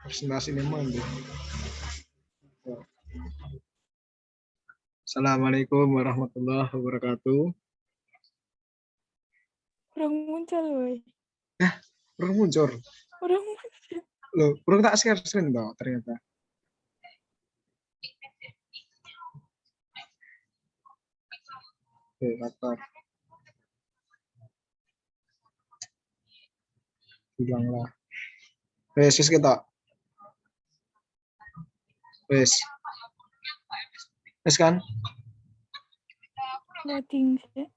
Presentasi ini mandi. Assalamualaikum warahmatullahi wabarakatuh. Urung muncul, woy. Urung muncul. Urung muncul. Loh, urung tak share screen toh ternyata. Oke, laptop. Hilanglah. Wes kita. Wes. Wes kan? Loading sih.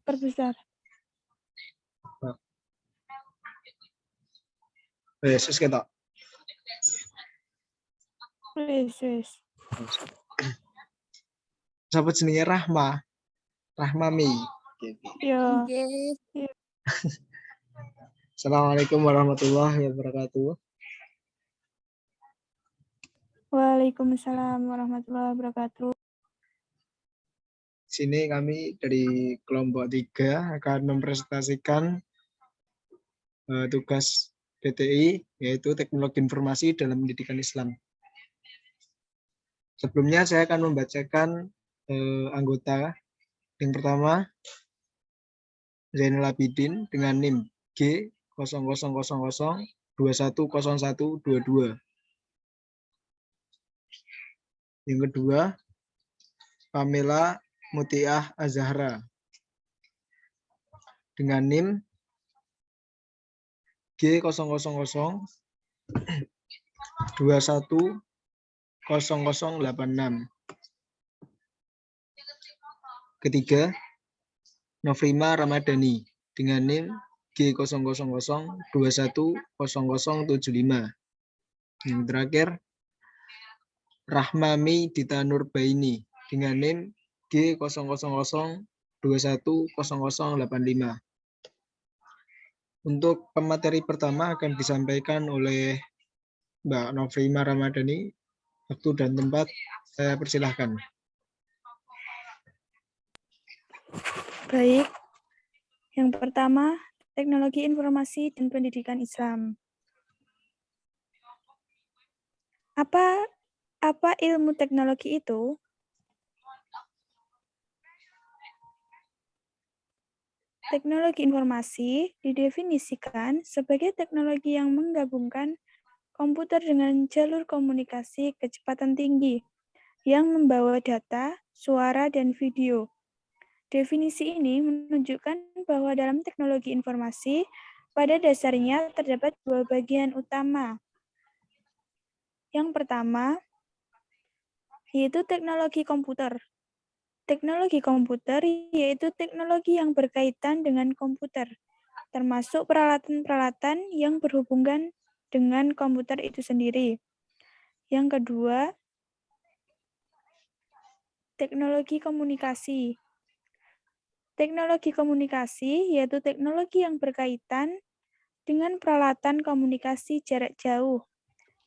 Perbesar. Wes kita. Wes. Siapa jenenge Rahma? Rahmami. Ya. Assalamualaikum warahmatullahi wabarakatuh. Waalaikumsalam warahmatullahi wabarakatuh. Sini kami dari kelompok 3 akan mempresentasikan tugas PTI, yaitu Teknologi Informasi dalam Pendidikan Islam. Sebelumnya saya akan membacakan anggota. Yang pertama, Zainul Abidin dengan NIM G0000210122. Yang kedua, Pamela Mutiah Azahra dengan NIM G0002100086. Ketiga, Nofrima Ramadhani dengan NIM G0002100075. Yang terakhir, Rahmami Dita Nurbaini dengan NIM G0002100085. Untuk pemateri pertama akan disampaikan oleh Mbak Nofrima Ramadhani. Waktu dan tempat saya persilahkan. Baik. Yang pertama, Teknologi Informasi dan Pendidikan Islam. Apa ilmu teknologi itu? Teknologi informasi didefinisikan sebagai teknologi yang menggabungkan komputer dengan jalur komunikasi kecepatan tinggi yang membawa data, suara, dan video. Definisi ini menunjukkan bahwa dalam teknologi informasi, pada dasarnya terdapat dua bagian utama. Yang pertama, yaitu teknologi komputer. Teknologi komputer yaitu teknologi yang berkaitan dengan komputer, termasuk peralatan-peralatan yang berhubungan dengan komputer itu sendiri. Yang kedua, teknologi komunikasi. Teknologi komunikasi yaitu teknologi yang berkaitan dengan peralatan komunikasi jarak jauh,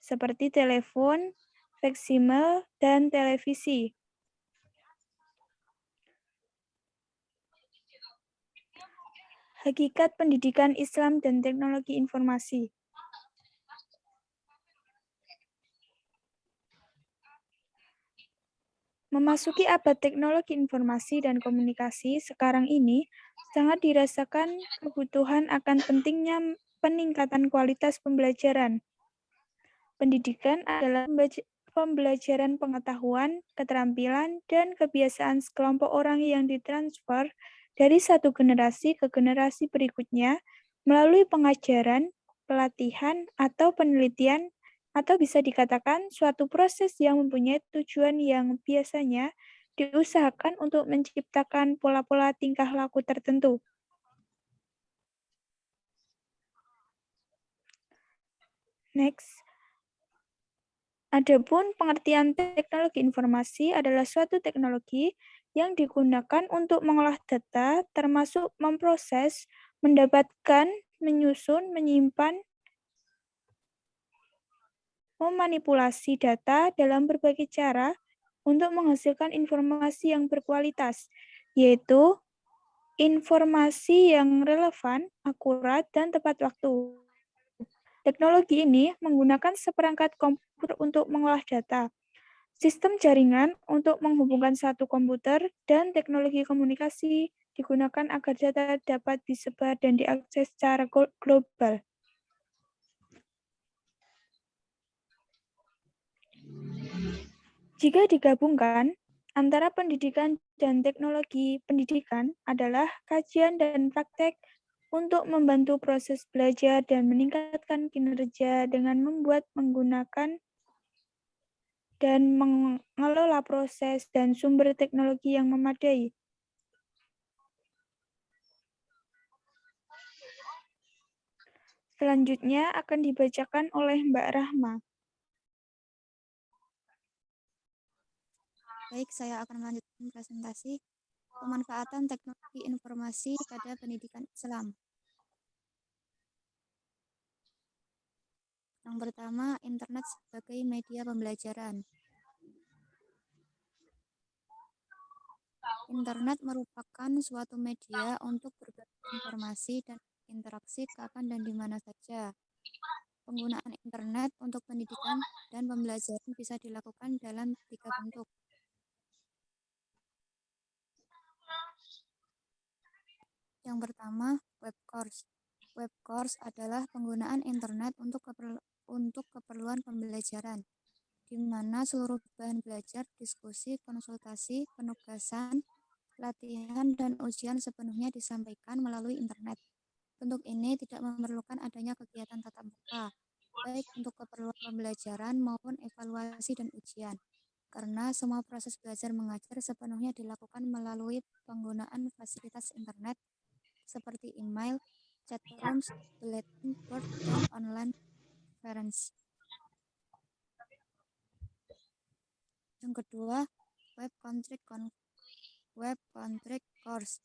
seperti telepon, faksimil, dan televisi. Hakikat pendidikan Islam dan teknologi informasi. Memasuki abad teknologi informasi dan komunikasi sekarang ini sangat dirasakan kebutuhan akan pentingnya peningkatan kualitas pembelajaran. Pendidikan adalah pembelajaran pengetahuan, keterampilan, dan kebiasaan sekelompok orang yang ditransfer dari satu generasi ke generasi berikutnya melalui pengajaran, pelatihan, atau penelitian, atau bisa dikatakan suatu proses yang mempunyai tujuan yang biasanya diusahakan untuk menciptakan pola-pola tingkah laku tertentu. Next. Adapun pengertian teknologi informasi adalah suatu teknologi yang digunakan untuk mengolah data, termasuk memproses, mendapatkan, menyusun, menyimpan, memanipulasi data dalam berbagai cara untuk menghasilkan informasi yang berkualitas, yaitu informasi yang relevan, akurat, dan tepat waktu. Teknologi ini menggunakan seperangkat komputer untuk mengolah data, sistem jaringan untuk menghubungkan satu komputer, dan teknologi komunikasi digunakan agar data dapat disebar dan diakses secara global. Jika digabungkan, antara pendidikan dan teknologi pendidikan adalah kajian dan praktek untuk membantu proses belajar dan meningkatkan kinerja dengan menggunakan dan mengelola proses dan sumber teknologi yang memadai. Selanjutnya akan dibacakan oleh Mbak Rahma. Baik, saya akan melanjutkan presentasi pemanfaatan teknologi informasi pada pendidikan Islam. Yang pertama, internet sebagai media pembelajaran. Internet merupakan suatu media untuk berbagi informasi dan interaksi kapan dan di mana saja. Penggunaan internet untuk pendidikan dan pembelajaran bisa dilakukan dalam 3 bentuk. Yang pertama, web course. Web course adalah penggunaan internet untuk keperluan pembelajaran, di mana seluruh bahan belajar, diskusi, konsultasi, penugasan, latihan, dan ujian sepenuhnya disampaikan melalui internet. Bentuk ini tidak memerlukan adanya kegiatan tatap muka, baik untuk keperluan pembelajaran maupun evaluasi dan ujian, karena semua proses belajar mengajar sepenuhnya dilakukan melalui penggunaan fasilitas internet seperti email, chat rooms, bulletin board, dan online conference. Yang kedua, web content course.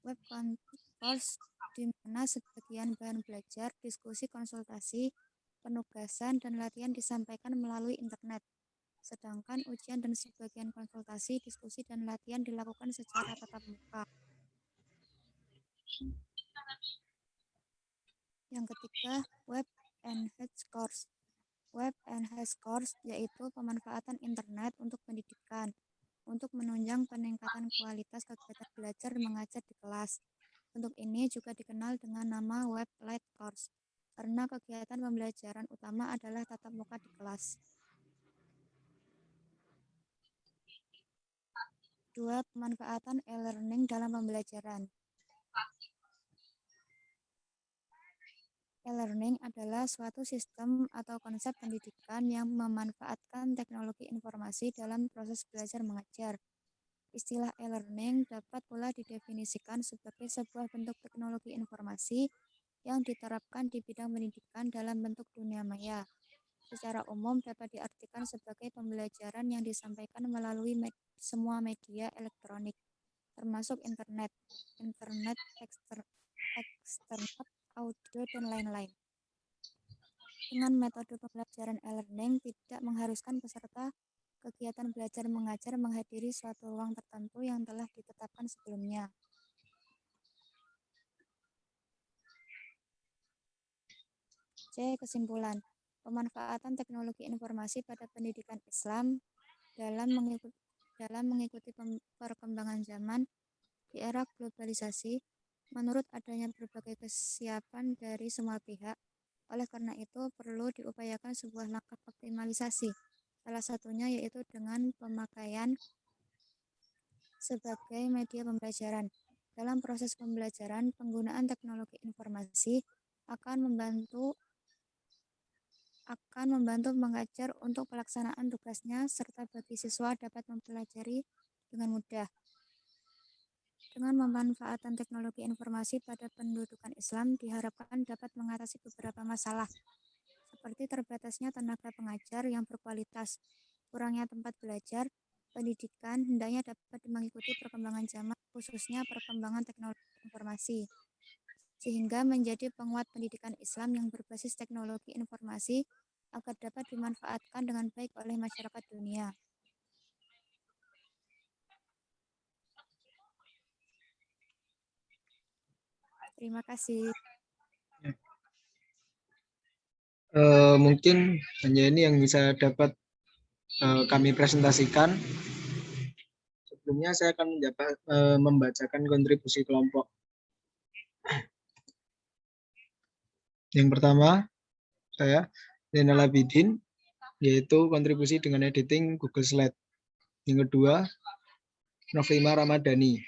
Web content course di mana sebagian bahan belajar, diskusi, konsultasi, penugasan, dan latihan disampaikan melalui internet. Sedangkan ujian dan sebagian konsultasi, diskusi, dan latihan dilakukan secara tatap muka. Yang ketiga, web enhanced course. Web enhanced course yaitu pemanfaatan internet untuk pendidikan, untuk menunjang peningkatan kualitas kegiatan belajar mengajar di kelas. Bentuk ini juga dikenal dengan nama web light course, karena kegiatan pembelajaran utama adalah tatap muka di kelas. 2. Pemanfaatan e-learning dalam pembelajaran. E-learning adalah suatu sistem atau konsep pendidikan yang memanfaatkan teknologi informasi dalam proses belajar mengajar. Istilah e-learning dapat pula didefinisikan sebagai sebuah bentuk teknologi informasi yang diterapkan di bidang pendidikan dalam bentuk dunia maya. Secara umum dapat diartikan sebagai pembelajaran yang disampaikan melalui semua media elektronik, termasuk internet eksternet, audio, dan lain-lain. Dengan metode pembelajaran e-learning tidak mengharuskan peserta kegiatan belajar mengajar menghadiri suatu ruang tertentu yang telah ditetapkan sebelumnya. C. Kesimpulan. Pemanfaatan teknologi informasi pada pendidikan Islam dalam mengikuti perkembangan zaman di era globalisasi, menurut adanya berbagai kesiapan dari semua pihak. Oleh karena itu, perlu diupayakan sebuah langkah optimalisasi. Salah satunya yaitu dengan pemakaian sebagai media pembelajaran. Dalam proses pembelajaran, penggunaan teknologi informasi akan membantu mengajar untuk pelaksanaan tugasnya, serta bagi siswa dapat mempelajari dengan mudah. Dengan pemanfaatan teknologi informasi pada pendidikan Islam diharapkan dapat mengatasi beberapa masalah, seperti terbatasnya tenaga pengajar yang berkualitas, kurangnya tempat belajar. Pendidikan hendaknya dapat mengikuti perkembangan zaman, khususnya perkembangan teknologi informasi, sehingga menjadi penguat pendidikan Islam yang berbasis teknologi informasi agar dapat dimanfaatkan dengan baik oleh masyarakat dunia. Terima kasih. Mungkin hanya ini yang bisa dapat kami presentasikan. Sebelumnya saya akan membacakan kontribusi kelompok. Yang pertama, saya Zainal Abidin, yaitu kontribusi dengan editing Google Slide. Yang kedua, Novima Ramadhani,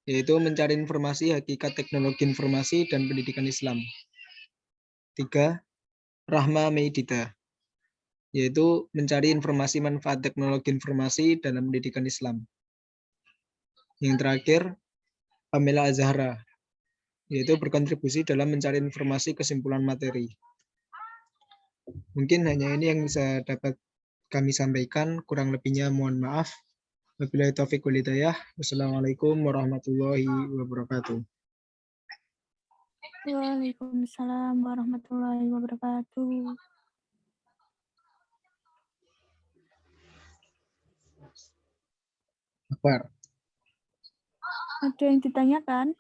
yaitu mencari informasi hakikat teknologi informasi dan pendidikan Islam. 3. Rahma Meidita, yaitu mencari informasi manfaat teknologi informasi dalam pendidikan Islam. Yang terakhir, Pamela Azhara, yaitu berkontribusi dalam mencari informasi kesimpulan materi. Mungkin hanya ini yang bisa dapat kami sampaikan, kurang lebihnya mohon maaf. Wabillahi taufiq wal hidayah. Wassalamualaikum warahmatullahi wabarakatuh. Waalaikumsalam warahmatullahi wabarakatuh. Akbar. Ada yang ditanyakan?